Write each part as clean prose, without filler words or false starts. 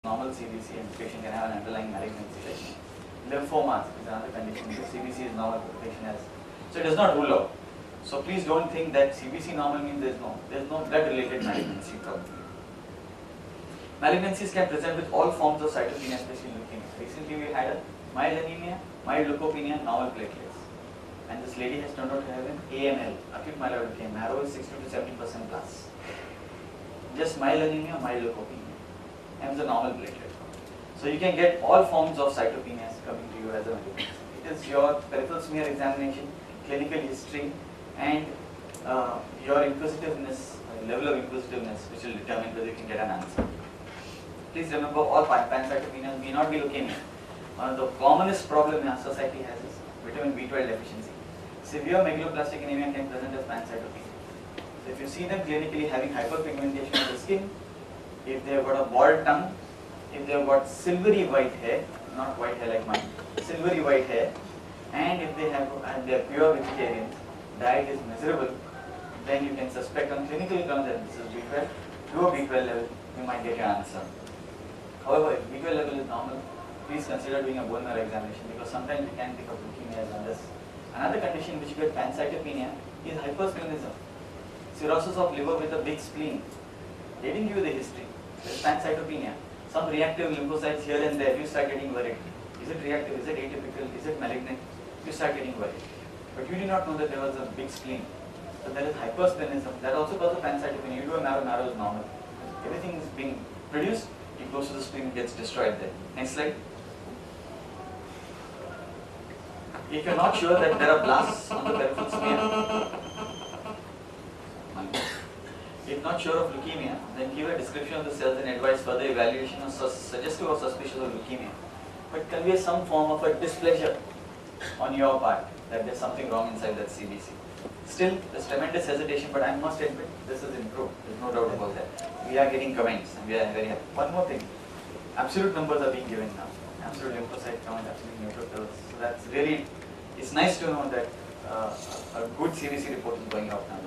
normal CBC and the patient can have an underlying malignancy like lymphomas is another condition because CBC is normal, the patient has. So it does not rule out. So please don't think that CBC normal means there's no blood related malignancy problem. Malignancies can present with all forms of cytopenia, especially leukemia. Recently we had a mild anemia, mild leukopenia, normal platelets. And this lady has turned out to have an AML, acute myeloid leukemia, marrow is 60 to 70% plus. Just mild anemia, mild leukopenia, and the normal platelet. So you can get all forms of cytopenias coming to you as a malignancy. It is your peripheral smear examination, clinical history, and your inquisitiveness, level of inquisitiveness, which will determine whether you can get an answer. Please remember, all pancytopenias may not be leukemia. One of the commonest problem in our society has is vitamin B12 deficiency. Severe megaloblastic anemia can present as pancytopenia. So if you see them clinically having hyperpigmentation of the skin, if they have got a bald tongue, if they have got silvery white hair, not white hair like mine, silvery white hair, and if they are pure vegetarians, diet is miserable, then you can suspect on clinical grounds that this is B12, low B12 level, you might get your answer. However, if B12 level is normal, please consider doing a bone marrow examination because sometimes you can pick up leukemia on this. Another condition which you get pancytopenia is hypersplenism, cirrhosis of liver with a big spleen. They didn't give you the history. There's pancytopenia. Some reactive lymphocytes here and there, you start getting worried. Is it reactive? Is it atypical? Is it malignant? You start getting worried. But you did not know that there was a big spleen. So there is hypersplenism. That also causes pancytopenia. You do a marrow is normal. Everything is being produced, it goes to the spleen, gets destroyed there. Next slide. If you are not sure that there are blasts on the peripheral smear, if not sure of leukemia, then give a description of the cells and advise further evaluation or suggestive or suspicious of leukemia. But convey some form of a displeasure on your part that there's something wrong inside that CBC. Still, there's tremendous hesitation, but I must admit this is improved. There's no doubt about that. We are getting comments and we are very happy. One more thing, absolute numbers are being given now. Absolute lymphocyte count, absolute neutrophils. So that's really, it's nice to know that a good CBC report is going out now.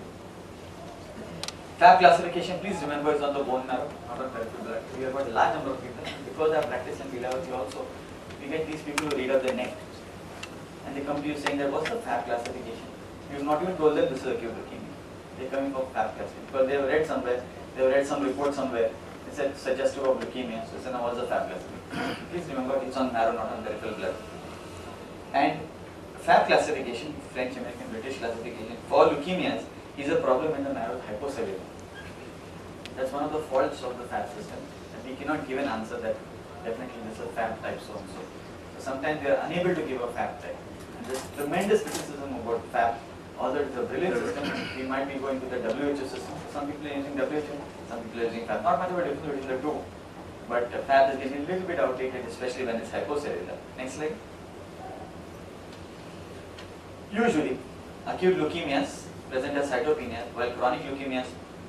Fab classification, please remember, is on the bone marrow, not on peripheral blood. We have got a large number of people. Because I practice in biology also, we get these people who read up their neck. And they come to you saying that what's the Fab classification? You've not even told them this is acute leukemia. They're coming for Fab classification. Because they have read somewhere, they have read some report somewhere, it said suggestive of leukemia. So now what's the Fab classification? Please remember, it's on marrow, not on peripheral blood. And Fab classification, French, American, British classification, for leukemias is a problem in the marrow hypocellular. That's one of the faults of the Fab system. That we cannot give an answer that definitely this is a Fab type so and so. So sometimes we are unable to give a Fab type. And there's tremendous criticism about Fab. Although it's a brilliant system, we might be going to the WHO system. Some people are using WHO, some people are using Fab. Not much of a difference between the two. But Fab is getting a little bit outdated, especially when it's hypocellular. Next slide. Usually, acute leukemias present as cytopenia, while chronic leukemias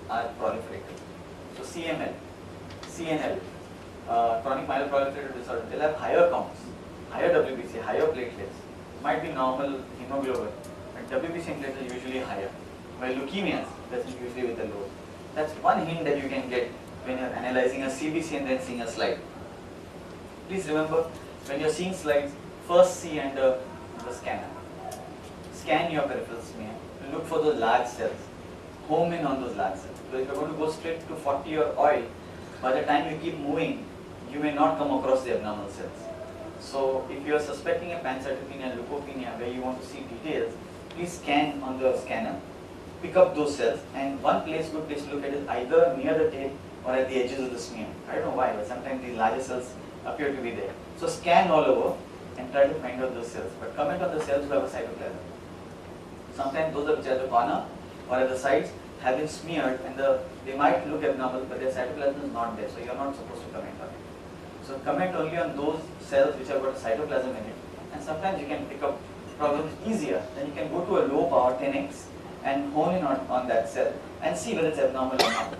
are proliferative. So CML, CNL, chronic myeloproliferative disorder, they'll have higher counts, higher WBC, higher platelets. Might be normal hemoglobin, but WBC and platelets are usually higher. While leukemias, that's usually with a low. That's one hint that you can get when you're analyzing a CBC and then seeing a slide. Please remember, when you're seeing slides, first see under the scanner. Scan your peripheral smear, look for those large cells, home in on those large cells. So if you're going to go straight to 40 or oil, by the time you keep moving, you may not come across the abnormal cells. So if you are suspecting a pancytopenia, leukopenia, where you want to see details, please scan on the scanner, pick up those cells, and one good place to look at is either near the tail or at the edges of the smear. I don't know why, but sometimes these larger cells appear to be there. So scan all over and try to find out those cells, but comment on the cells who have a cytoplasm. Sometimes those which are at the corner or at the sides have been smeared and they might look abnormal, but their cytoplasm is not there, so you are not supposed to comment on it. So comment only on those cells which have got a cytoplasm in it, and sometimes you can pick up problems easier. Then you can go to a low power 10x and hone in on that cell and see whether it's abnormal or not.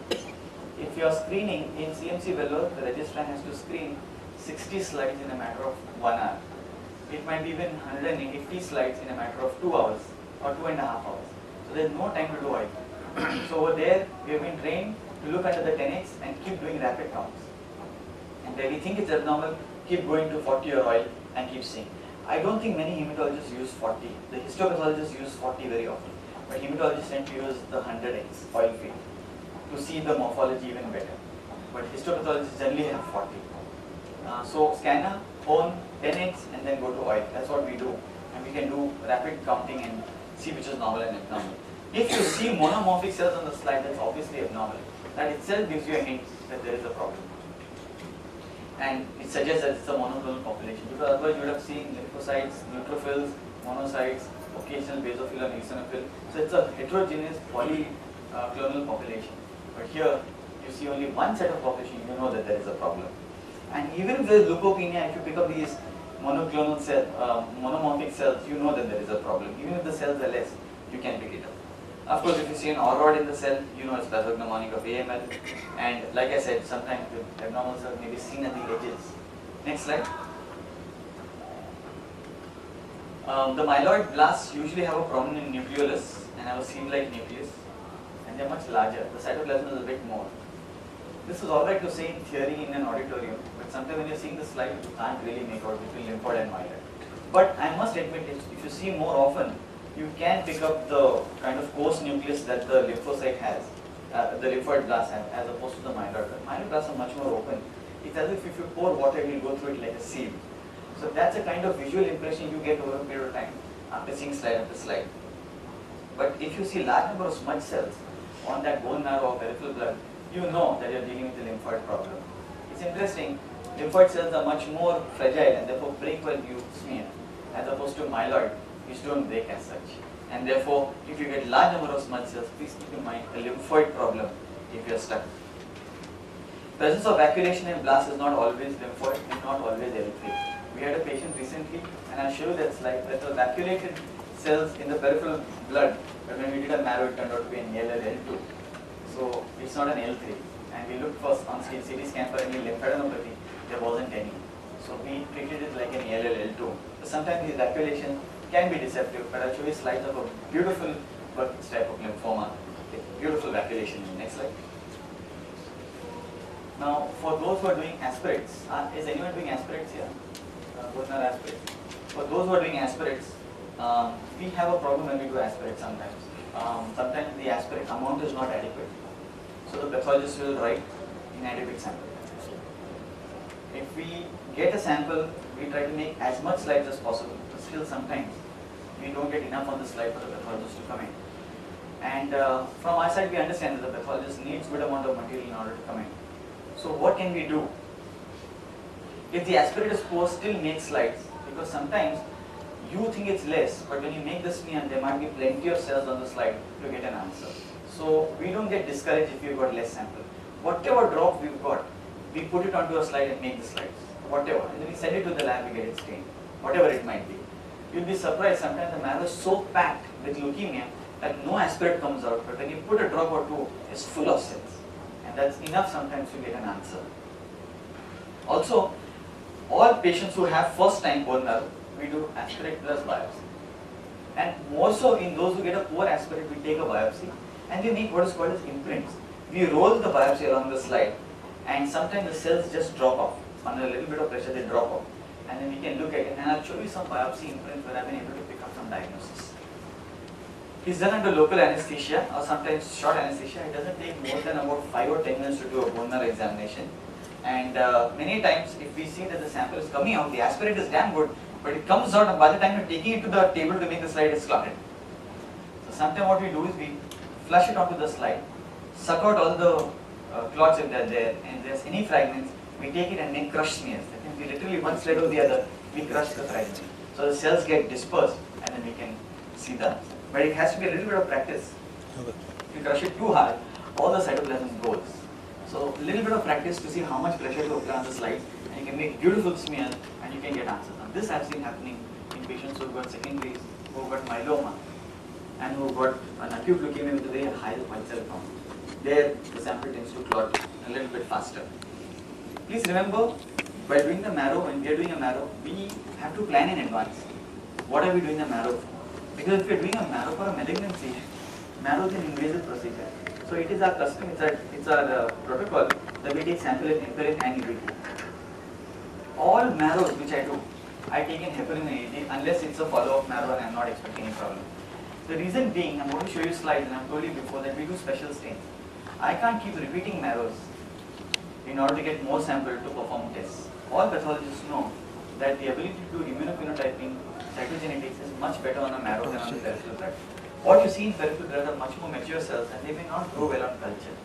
If you are screening in CMC Vellore, the registrar has to screen 60 slides in a matter of 1 hour. It might be even 180 slides in a matter of 2 hours or 2.5 hours. So there's no time to do it. So over there, we have been trained to look under the 10x and keep doing rapid counts. And where we think it's abnormal, keep going to 40 or oil and keep seeing. I don't think many hematologists use 40. The histopathologists use 40 very often. But hematologists tend to use the 100x oil field to see the morphology even better. But histopathologists generally have 40. So scanner, own 10x and then go to oil. That's what we do. And we can do rapid counting and see which is normal and abnormal. If you see monomorphic cells on the slide, that's obviously abnormal. That itself gives you a hint that there is a problem. And it suggests that it's a monoclonal population, because otherwise you would have seen lymphocytes, neutrophils, monocytes, occasional basophil and eosinophil. So it's a heterogeneous polyclonal population. But here you see only one set of population, you know that there is a problem. And even if there is leukopenia, if you pick up these monoclonal monomorphic cells, you know that there is a problem. Even if the cells are less, you can pick it up. Of course, if you see an rod in the cell, you know it's pathognomonic of AML. And like I said, sometimes the abnormal cells may be seen at the edges. Next slide. The myeloid blasts usually have a prominent nucleolus and have a seed-like nucleus, and they're much larger. The cytoplasm is a bit more. This is alright to say in theory in an auditorium, but sometimes when you're seeing the slide, you can't really make out between lymphoid and myeloid. But I must admit, if you see more often, you can pick up the kind of coarse nucleus that the lymphocyte has, the lymphoid blast has, as opposed to the myeloid. The myeloid blasts are much more open. It's as if you pour water, it will go through it like a sieve. So that's a kind of visual impression you get over a period of time after seeing slide after slide. But if you see large number of smudge cells on that bone marrow or peripheral blood, you know that you're dealing with a lymphoid problem. It's interesting, lymphoid cells are much more fragile and therefore break when you smear, as opposed to myeloid, which don't break as such. And therefore, if you get large number of smudge cells, please keep in mind a lymphoid problem if you're stuck. Presence of vacuolation in blast is not always lymphoid and not always L3. We had a patient recently, and I'll show you that slide, that the vacuolated cells in the peripheral blood, but when we did a marrow, it turned out to be an LL2. So it's not an L3. And we looked first on CT scan for any lymphadenopathy, there wasn't any. So we treated it like an LL2. So sometimes the vacuolation can be deceptive, but I'll show you slides of a beautiful Burkitt's type of lymphoma with beautiful vacuolation. Next slide. Now, for those who are doing aspirates, is anyone doing aspirates here? Both are aspirates. For those who are doing aspirates, we have a problem when we do aspirates sometimes. Sometimes the aspirate amount is not adequate. So the pathologist will write inadequate sample. If we get a sample, we try to make as much slides as possible, but still sometimes we don't get enough on the slide for the pathologist to come in. And from our side, we understand that the pathologist needs good amount of material in order to come in. So what can we do? If the aspirate is poor, still make slides, because sometimes you think it's less, but when you make the smear, there might be plenty of cells on the slide to get an answer. So we don't get discouraged if you've got less sample. Whatever drop we've got, we put it onto a slide and make the slides. Whatever. And then we send it to the lab, we get it stained. Whatever it might be. You'll be surprised, sometimes the marrow is so packed with leukemia that no aspirate comes out, but when you put a drop or two, it's full of cells. And that's enough sometimes to get an answer. Also, all patients who have first time bone marrow, we do aspirate plus biopsy. And more so in those who get a poor aspirate, we take a biopsy and we make what is called as imprints. We roll the biopsy along the slide, and sometimes the cells just drop off. Under a little bit of pressure, they drop off. And then we can look at it, and I'll show you some biopsy imprints where I've been able to pick up some diagnosis. It's done under local anesthesia or sometimes short anesthesia. It doesn't take more than about 5 or 10 minutes to do a bone marrow examination. And many times, if we see that the sample is coming out, the aspirate is damn good, but it comes out, and by the time you're taking it to the table to make the slide, it's clotted. So sometimes what we do is we flush it onto the slide, suck out all the clots if they're there, and if there's any fragments, we take it and make crush smears. That means we literally one slide or the other, we crush the fragments. So the cells get dispersed, and then we can see that. But it has to be a little bit of practice. If you crush it too hard, all the cytoplasm goes. So a little bit of practice to see how much pressure to apply on the slide, and you can make beautiful smears and you can get answers. Now this I've seen happening in patients who've got secondaries, who've got myeloma, and who've got an acute leukemia with a very high white cell count. There the sample tends to clot a little bit faster. Please remember, by doing the marrow, when we are doing a marrow, we have to plan in advance. What are we doing the marrow for? Because if we are doing a marrow for a malignancy, marrow is an invasive procedure. So it is our custom, it's our protocol that we take sample in April and UVT. all marrows which I do, I take in heparin and AG unless it's a follow-up marrow and I'm not expecting any problem. The reason being, I'm going to show you slides and I've told you before that we do special stains. I can't keep repeating marrows in order to get more sample to perform tests. All pathologists know that the ability to do immunophenotyping, cytogenetics is much better on a marrow than on the peripheral blood. What you see in peripheral blood are much more mature cells and they may not grow well on culture.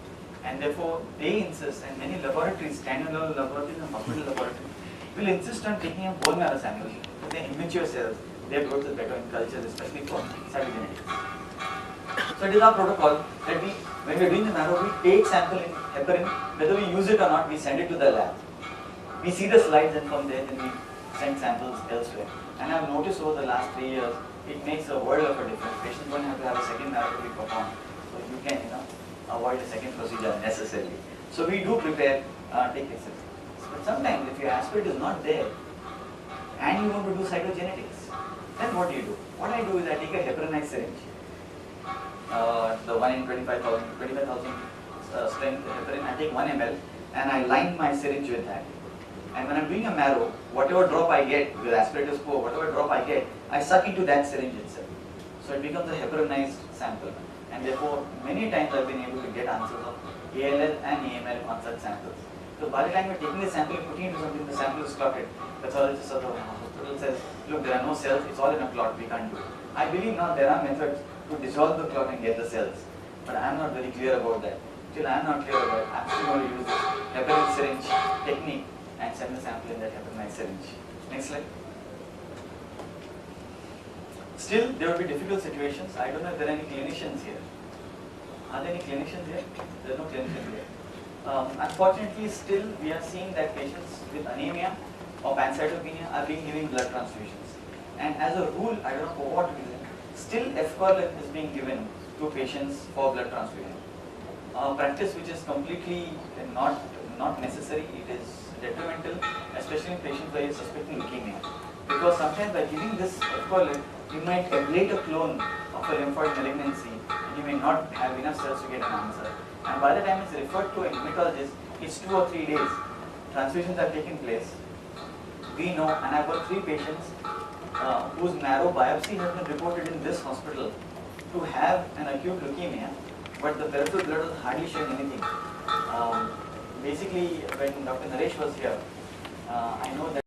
And therefore, they insist, and many laboratories, standalone laboratories and hospital laboratories, will insist on taking a bone marrow sample with the immature cells. Their growth is better in cultures, especially for cytogenetics. So it is our protocol that when we are doing the marrow, we take sample in heparin, whether we use it or not, we send it to the lab. We see the slides and from there then we send samples elsewhere. And I have noticed over the last 3 years, it makes a world of a difference. Patients don't have to have a second marrow to be performed. So you can avoid a second procedure necessarily. So we do prepare, take cases. But sometimes if your aspirate is not there and you want to do cytogenetics, then what do? What I do is I take a heparinized syringe, the one in 25,000 strength heparin, I take 1 ml and I line my syringe with that. And when I'm doing a marrow, whatever drop I get, because aspirate is poor, whatever drop I get, I suck into that syringe itself. So it becomes a heparinized sample. And therefore, many times I've been able to get answers of ALL and AML on such samples. So by the time you're taking the sample and putting it into something, the sample is clotted. Pathologist of the hospital says, look, there are no cells, it's all in a clot, we can't do it. I believe now there are methods to dissolve the clot and get the cells. But I'm not very clear about that. Till I'm not clear about it, I'm still going to use this heparin syringe technique and send the sample in that heparinized syringe. Next slide. Still, there will be difficult situations. I don't know if there are any clinicians here. Are there any clinicians here? There are no clinicians here. Unfortunately, still we are seeing that patients with anemia or pancytopenia are being given blood transfusions. And as a rule, I don't know for what reason, still F-Corlin is being given to patients for blood transfusion. Practice which is completely not necessary, it is detrimental, especially in patients where you are suspecting leukemia. Because sometimes by giving this F-Corlin, you might ablate a clone of a lymphoid malignancy and you may not have enough cells to get an answer. And by the time it's referred to a hematologist, it's 2 or 3 days. Transfusions have taken place. We know, and I've got 3 patients whose marrow biopsy has been reported in this hospital to have an acute leukemia, but the peripheral blood was hardly showing anything. Basically, when Dr. Naresh was here, I know that